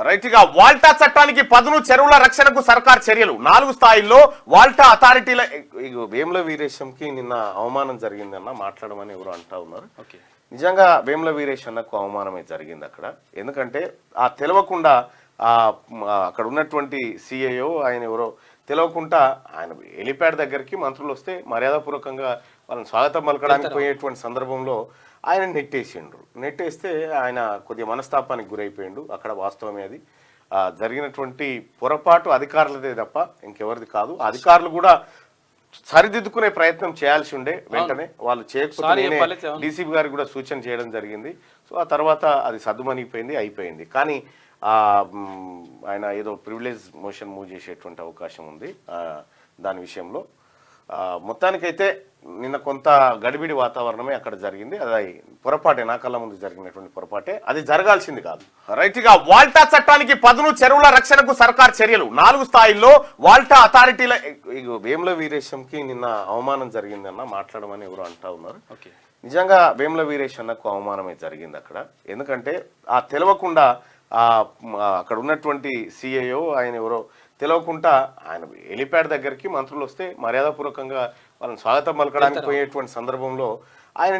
Right గా వాల్టా చట్టానికి పదును చెరువుల రక్షణకు సర్కార్ చర్యలు 4 స్థాయిల్లో వాల్టా అథారిటీల వేముల వీరేశంకి నిన్న అవమానం జరిగిందన్న మాట్లాడమని ఎవరు అంటా ఉన్నారు. నిజంగా వేముల వీరేశ్ అన్నకు అవమానమే జరిగింది అక్కడ. ఎందుకంటే ఆ తెలవకుండా అక్కడ ఉన్నటువంటి సిఐఓ ఆయన ఎవరో తెలవకుండా ఆయన హెలిప్యాడ్ దగ్గరికి మంత్రులు వస్తే మర్యాదపూర్వకంగా వాళ్ళని స్వాగతం పలకడానికి పోయేటువంటి సందర్భంలో ఆయన నెట్టేస్తే ఆయన కొద్దిగా మనస్తాపానికి గురైపోయిండు. అక్కడ వాస్తవమే అది. జరిగినటువంటి పొరపాటు అధికారులదే తప్ప ఇంకెవరిది కాదు. అధికారులు కూడా సరిదిద్దుకునే ప్రయత్నం చేయాల్సి ఉండే, వెంటనే వాళ్ళు చేయకపోతే డీసీపీ గారికి కూడా సూచన చేయడం జరిగింది. సో ఆ తర్వాత అది సద్దుమణిగిపోయింది, అయిపోయింది. కానీ ఆయన ఏదో ప్రివిలేజ్ మోషన్ మూవ్ చేసేటువంటి అవకాశం ఉంది దాని విషయంలో. మొత్తానికైతే నిన్న కొంత గడిబిడి వాతావరణమే అక్కడ జరిగింది. అది పొరపాటే, నా కళ్ళ ముందు జరిగినటువంటి పొరపాటే, అది జరగాల్సింది కాదు. రైట్ గా వాల్టా చట్టానికి పదును చెరువుల రక్షణకు సర్కార్ చర్యలు 4 స్థాయిల్లో వాల్టా అథారిటీల వేముల వీరేశంకి నిన్న అవమానం జరిగిందన్న మాట్లాడమని ఎవరు అంటా ఉన్నారు. నిజంగా వేముల వీరేశ్ అన్నకు అవమానమే జరిగింది అక్కడ. ఎందుకంటే ఆ తెలవకుండా అక్కడ ఉన్నటువంటి సిఐఓ ఆయన ఎవరో తెలవకుండా ఆయన హెలిప్యాడ్ దగ్గరికి మంత్రులు వస్తే మర్యాదపూర్వకంగా వాళ్ళని స్వాగతం పలకడానికి పోయేటువంటి సందర్భంలో ఆయన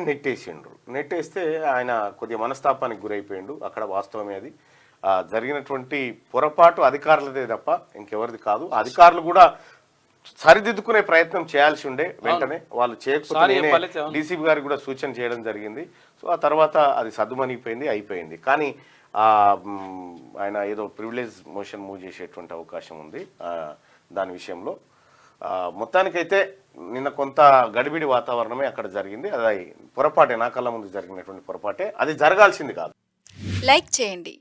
నెట్టేస్తే ఆయన కొద్దిగా మనస్తాపానికి గురైపోయిండు. అక్కడ వాస్తవమే అది. జరిగినటువంటి పొరపాటు అధికారులదే తప్ప ఇంకెవరిది కాదు. అధికారులు కూడా సరిదిద్దుకునే ప్రయత్నం చేయాల్సి ఉండే, వెంటనే వాళ్ళు చేయకపోతే డీసీపీ గారికి కూడా సూచన చేయడం జరిగింది. సో ఆ తర్వాత అది సద్దుమణిగిపోయింది, అయిపోయింది. కానీ ఆయన ఏదో ప్రివిలేజ్ మోషన్ మూవ్ చేసేటువంటి అవకాశం ఉంది దాని విషయంలో. మొత్తానికైతే నిన్న కొంత గడిబిడి వాతావరణమే అక్కడ జరిగింది. అది పొరపాటే, నా కళ్ళ ముందు జరిగినటువంటి పొరపాటే, అది జరగాల్సింది కాదు. లైక్ చేయండి,